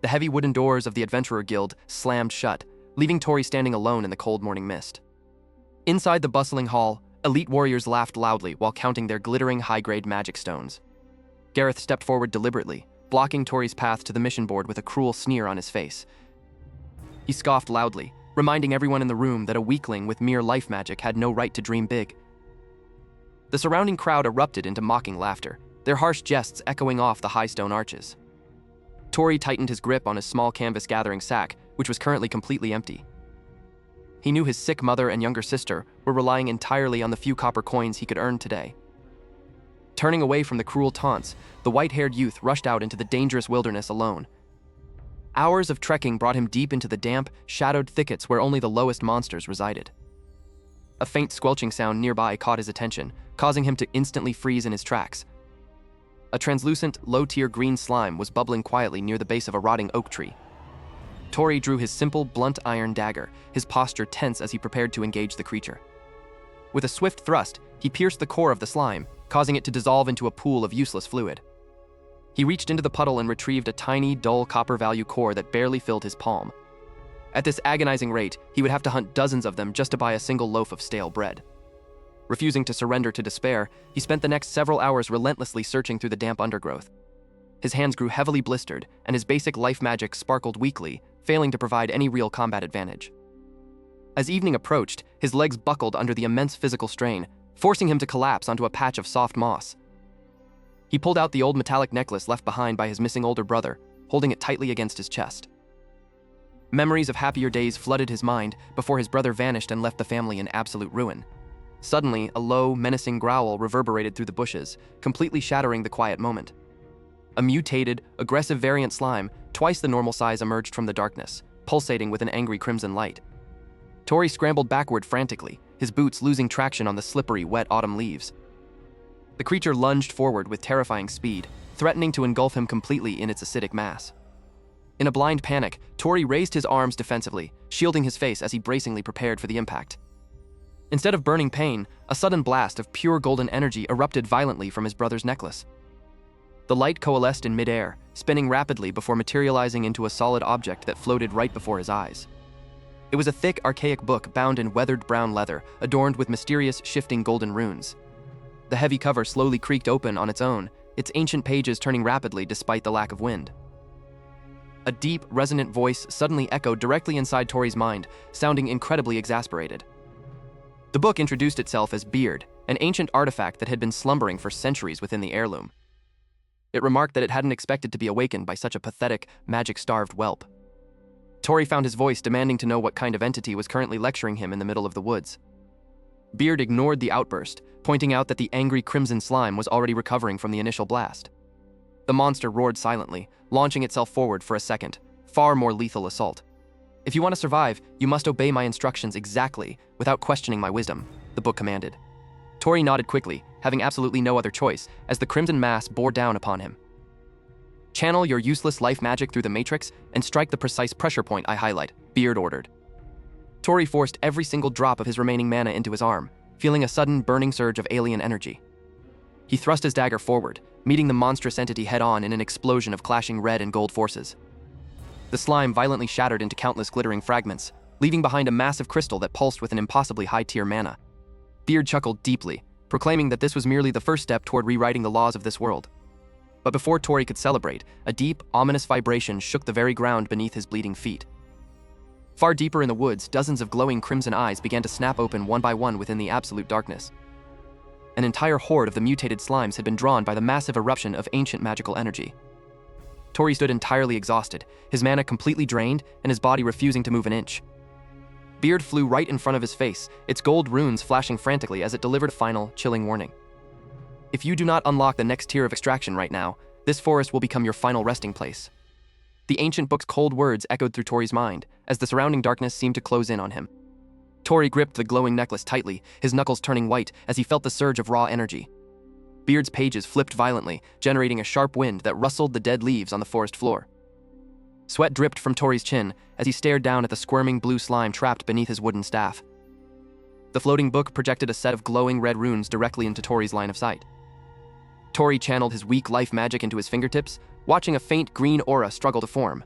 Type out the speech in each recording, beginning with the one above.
heavy wooden doors of the Adventurer Guild slammed shut, leaving Tori standing alone in the cold morning mist. Inside the bustling hall, elite warriors laughed loudly while counting their glittering high-grade magic stones. Gareth stepped forward deliberately, blocking Tori's path to the mission board with a cruel sneer on his face. He scoffed loudly, reminding everyone in the room that a weakling with mere life magic had no right to dream big. The surrounding crowd erupted into mocking laughter, their harsh jests echoing off the high stone arches. Tori tightened his grip on his small canvas gathering sack, which was currently completely empty. He knew his sick mother and younger sister were relying entirely on the few copper coins he could earn today. Turning away from the cruel taunts, the white-haired youth rushed out into the dangerous wilderness alone. Hours of trekking brought him deep into the damp, shadowed thickets where only the lowest monsters resided. A faint squelching sound nearby caught his attention, causing him to instantly freeze in his tracks. A translucent, low-tier green slime was bubbling quietly near the base of a rotting oak tree. Tori drew his simple, blunt iron dagger, his posture tense as he prepared to engage the creature. With a swift thrust, he pierced the core of the slime, causing it to dissolve into a pool of useless fluid. He reached into the puddle and retrieved a tiny, dull copper-value core that barely filled his palm. At this agonizing rate, he would have to hunt dozens of them just to buy a single loaf of stale bread. Refusing to surrender to despair, he spent the next several hours relentlessly searching through the damp undergrowth. His hands grew heavily blistered, and his basic life magic sparkled weakly, failing to provide any real combat advantage. As evening approached, his legs buckled under the immense physical strain, forcing him to collapse onto a patch of soft moss. He pulled out the old metallic necklace left behind by his missing older brother, holding it tightly against his chest. Memories of happier days flooded his mind before his brother vanished and left the family in absolute ruin. Suddenly, a low, menacing growl reverberated through the bushes, completely shattering the quiet moment. A mutated, aggressive variant slime, twice the normal size, emerged from the darkness, pulsating with an angry crimson light. Tori scrambled backward frantically, his boots losing traction on the slippery, wet autumn leaves. The creature lunged forward with terrifying speed, threatening to engulf him completely in its acidic mass. In a blind panic, Tori raised his arms defensively, shielding his face as he bracingly prepared for the impact. Instead of burning pain, a sudden blast of pure golden energy erupted violently from his brother's necklace. The light coalesced in midair, spinning rapidly before materializing into a solid object that floated right before his eyes. It was a thick, archaic book bound in weathered brown leather, adorned with mysterious, shifting golden runes. The heavy cover slowly creaked open on its own, its ancient pages turning rapidly despite the lack of wind. A deep, resonant voice suddenly echoed directly inside Tori's mind, sounding incredibly exasperated. The book introduced itself as Beard, an ancient artifact that had been slumbering for centuries within the heirloom. It remarked that it hadn't expected to be awakened by such a pathetic, magic-starved whelp. Tori found his voice demanding to know what kind of entity was currently lecturing him in the middle of the woods. Beard ignored the outburst, pointing out that the angry crimson slime was already recovering from the initial blast. The monster roared silently, launching itself forward for a second, far more lethal assault. "If you want to survive, you must obey my instructions exactly, without questioning my wisdom," the book commanded. Tori nodded quickly, having absolutely no other choice, as the crimson mass bore down upon him. "Channel your useless life magic through the matrix and strike the precise pressure point I highlight," Beard ordered. Tori forced every single drop of his remaining mana into his arm, feeling a sudden burning surge of alien energy. He thrust his dagger forward, meeting the monstrous entity head-on in an explosion of clashing red and gold forces. The slime violently shattered into countless glittering fragments, leaving behind a massive crystal that pulsed with an impossibly high-tier mana. Beard chuckled deeply, proclaiming that this was merely the first step toward rewriting the laws of this world. But before Tori could celebrate, a deep, ominous vibration shook the very ground beneath his bleeding feet. Far deeper in the woods, dozens of glowing crimson eyes began to snap open one by one within the absolute darkness. An entire horde of the mutated slimes had been drawn by the massive eruption of ancient magical energy. Tori stood entirely exhausted, his mana completely drained and his body refusing to move an inch. Beard flew right in front of his face, its gold runes flashing frantically as it delivered a final, chilling warning. "If you do not unlock the next tier of extraction right now, this forest will become your final resting place." The ancient book's cold words echoed through Tori's mind, as the surrounding darkness seemed to close in on him. Tori gripped the glowing necklace tightly, his knuckles turning white as he felt the surge of raw energy. Beard's pages flipped violently, generating a sharp wind that rustled the dead leaves on the forest floor. Sweat dripped from Tori's chin as he stared down at the squirming blue slime trapped beneath his wooden staff. The floating book projected a set of glowing red runes directly into Tori's line of sight. Tori channeled his weak life magic into his fingertips, watching a faint green aura struggle to form.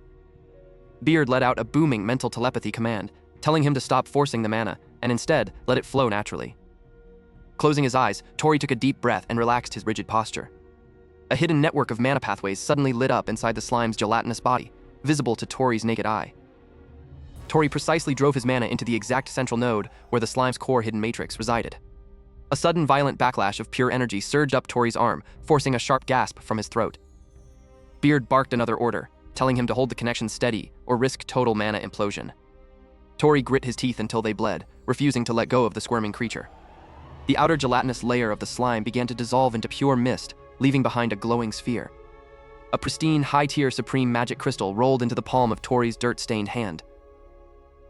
Beard let out a booming mental telepathy command, telling him to stop forcing the mana and instead let it flow naturally. Closing his eyes, Tori took a deep breath and relaxed his rigid posture. A hidden network of mana pathways suddenly lit up inside the slime's gelatinous body, visible to Tori's naked eye. Tori precisely drove his mana into the exact central node where the slime's core hidden matrix resided. A sudden violent backlash of pure energy surged up Tori's arm, forcing a sharp gasp from his throat. Beard barked another order, telling him to hold the connection steady or risk total mana implosion. Tori grit his teeth until they bled, refusing to let go of the squirming creature. The outer gelatinous layer of the slime began to dissolve into pure mist, leaving behind a glowing sphere. A pristine, high-tier supreme magic crystal rolled into the palm of Tori's dirt-stained hand.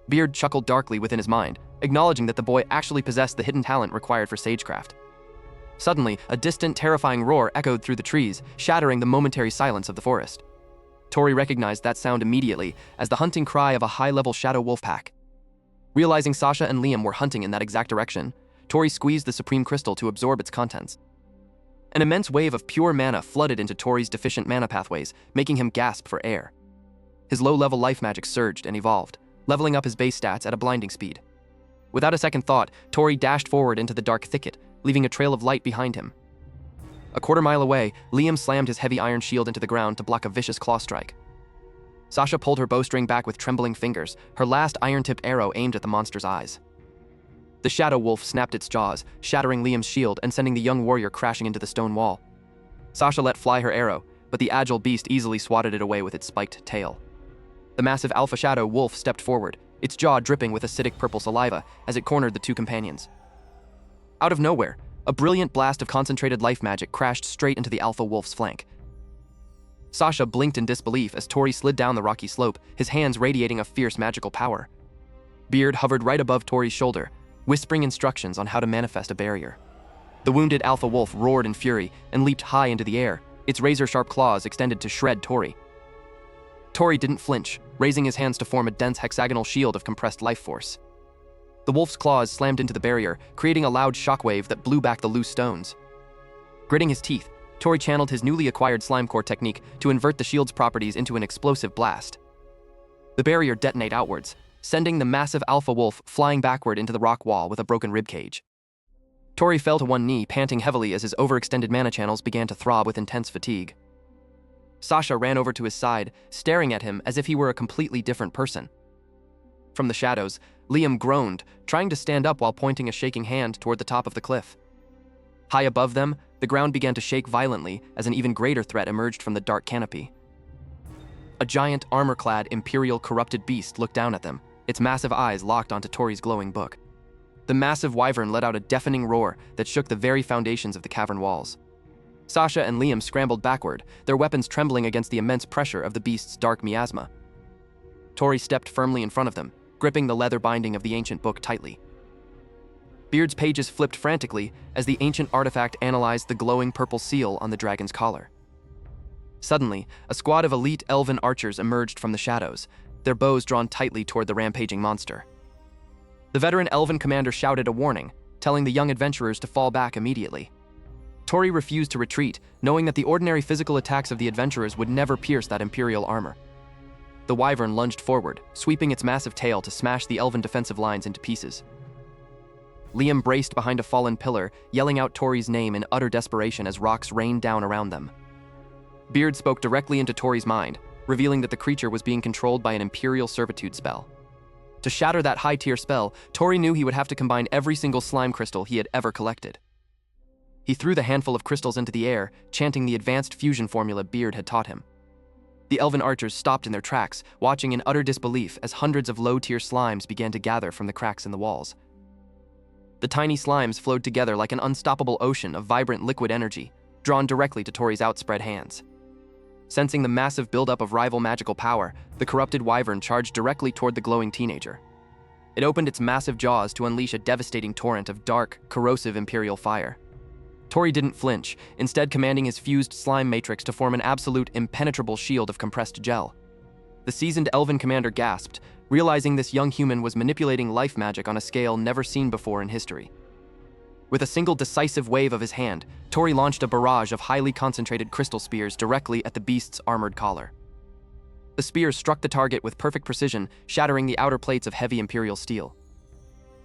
Beard chuckled darkly within his mind, acknowledging that the boy actually possessed the hidden talent required for sagecraft. Suddenly, a distant, terrifying roar echoed through the trees, shattering the momentary silence of the forest. Tori recognized that sound immediately as the hunting cry of a high-level shadow wolf pack. Realizing Sasha and Liam were hunting in that exact direction, Tori squeezed the supreme crystal to absorb its contents. An immense wave of pure mana flooded into Tori's deficient mana pathways, making him gasp for air. His low-level life magic surged and evolved, leveling up his base stats at a blinding speed. Without a second thought, Tori dashed forward into the dark thicket, leaving a trail of light behind him. A quarter-mile away, Liam slammed his heavy iron shield into the ground to block a vicious claw strike. Sasha pulled her bowstring back with trembling fingers, her last iron-tipped arrow aimed at the monster's eyes. The shadow wolf snapped its jaws, shattering Liam's shield and sending the young warrior crashing into the stone wall. Sasha let fly her arrow, but the agile beast easily swatted it away with its spiked tail. The massive alpha shadow wolf stepped forward, its jaw dripping with acidic purple saliva as it cornered the two companions. Out of nowhere, a brilliant blast of concentrated life magic crashed straight into the alpha wolf's flank. Sasha blinked in disbelief as Tori slid down the rocky slope, his hands radiating a fierce magical power. Beard hovered right above Tori's shoulder, whispering instructions on how to manifest a barrier. The wounded alpha wolf roared in fury and leaped high into the air, its razor-sharp claws extended to shred Tori. Tori didn't flinch, raising his hands to form a dense hexagonal shield of compressed life force. The wolf's claws slammed into the barrier, creating a loud shockwave that blew back the loose stones. Gritting his teeth, Tori channeled his newly acquired slime core technique to invert the shield's properties into an explosive blast. The barrier detonated outwards, sending the massive alpha wolf flying backward into the rock wall with a broken ribcage. Tori fell to one knee, panting heavily as his overextended mana channels began to throb with intense fatigue. Sasha ran over to his side, staring at him as if he were a completely different person. From the shadows, Liam groaned, trying to stand up while pointing a shaking hand toward the top of the cliff. High above them, the ground began to shake violently as an even greater threat emerged from the dark canopy. A giant, armor-clad, imperial corrupted beast looked down at them, its massive eyes locked onto Tori's glowing book. The massive wyvern let out a deafening roar that shook the very foundations of the cavern walls. Sasha and Liam scrambled backward, their weapons trembling against the immense pressure of the beast's dark miasma. Tori stepped firmly in front of them, gripping the leather binding of the ancient book tightly. Beard's pages flipped frantically as the ancient artifact analyzed the glowing purple seal on the dragon's collar. Suddenly, a squad of elite elven archers emerged from the shadows, their bows drawn tightly toward the rampaging monster. The veteran elven commander shouted a warning, telling the young adventurers to fall back immediately. Tori refused to retreat, knowing that the ordinary physical attacks of the adventurers would never pierce that imperial armor. The wyvern lunged forward, sweeping its massive tail to smash the elven defensive lines into pieces. Liam braced behind a fallen pillar, yelling out Tori's name in utter desperation as rocks rained down around them. Beard spoke directly into Tori's mind, revealing that the creature was being controlled by an imperial servitude spell. To shatter that high-tier spell, Tori knew he would have to combine every single slime crystal he had ever collected. He threw the handful of crystals into the air, chanting the advanced fusion formula Beard had taught him. The elven archers stopped in their tracks, watching in utter disbelief as hundreds of low-tier slimes began to gather from the cracks in the walls. The tiny slimes flowed together like an unstoppable ocean of vibrant liquid energy, drawn directly to Tori's outspread hands. Sensing the massive buildup of rival magical power, the corrupted wyvern charged directly toward the glowing teenager. It opened its massive jaws to unleash a devastating torrent of dark, corrosive imperial fire. Tori didn't flinch, instead commanding his fused slime matrix to form an absolute impenetrable shield of compressed gel. The seasoned elven commander gasped, realizing this young human was manipulating life magic on a scale never seen before in history. With a single decisive wave of his hand, Tori launched a barrage of highly concentrated crystal spears directly at the beast's armored collar. The spear struck the target with perfect precision, shattering the outer plates of heavy imperial steel.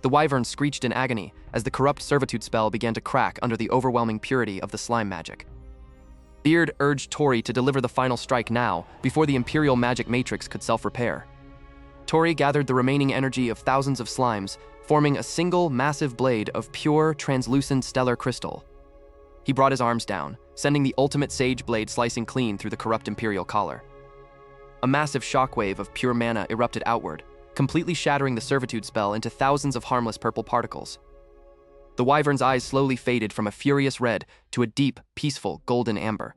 The wyvern screeched in agony as the corrupt servitude spell began to crack under the overwhelming purity of the slime magic. Beard urged Tori to deliver the final strike now, before the imperial magic matrix could self-repair. Tori gathered the remaining energy of thousands of slimes, forming a single massive blade of pure, translucent stellar crystal. He brought his arms down, sending the ultimate sage blade slicing clean through the corrupt imperial collar. A massive shockwave of pure mana erupted outward, completely shattering the servitude spell into thousands of harmless purple particles. The wyvern's eyes slowly faded from a furious red to a deep, peaceful golden amber.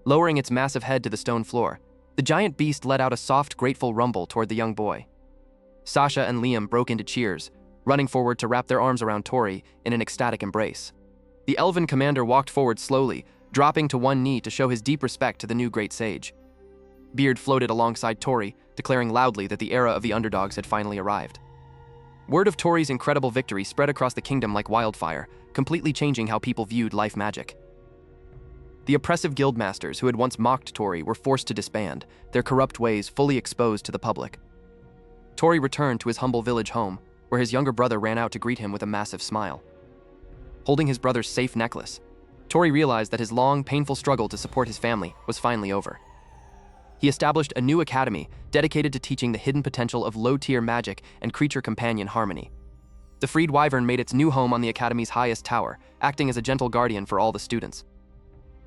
Lowering its massive head to the stone floor, the giant beast let out a soft, grateful rumble toward the young boy. Sasha and Liam broke into cheers, running forward to wrap their arms around Tori in an ecstatic embrace. The elven commander walked forward slowly, dropping to one knee to show his deep respect to the new great sage. Beard floated alongside Tori, declaring loudly that the era of the underdogs had finally arrived. Word of Tori's incredible victory spread across the kingdom like wildfire, completely changing how people viewed life magic. The oppressive guildmasters who had once mocked Tori were forced to disband, their corrupt ways fully exposed to the public. Tori returned to his humble village home, where his younger brother ran out to greet him with a massive smile. Holding his brother's safe necklace, Tori realized that his long, painful struggle to support his family was finally over. He established a new academy dedicated to teaching the hidden potential of low-tier magic and creature-companion harmony. The freed wyvern made its new home on the academy's highest tower, acting as a gentle guardian for all the students.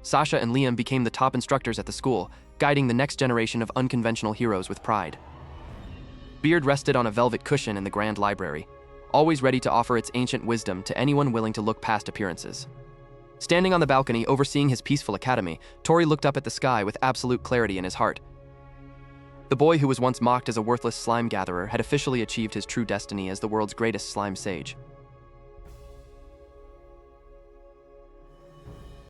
Sasha and Liam became the top instructors at the school, guiding the next generation of unconventional heroes with pride. Beard rested on a velvet cushion in the grand library, always ready to offer its ancient wisdom to anyone willing to look past appearances. Standing on the balcony overseeing his peaceful academy, Tori looked up at the sky with absolute clarity in his heart. The boy who was once mocked as a worthless slime gatherer had officially achieved his true destiny as the world's greatest slime sage.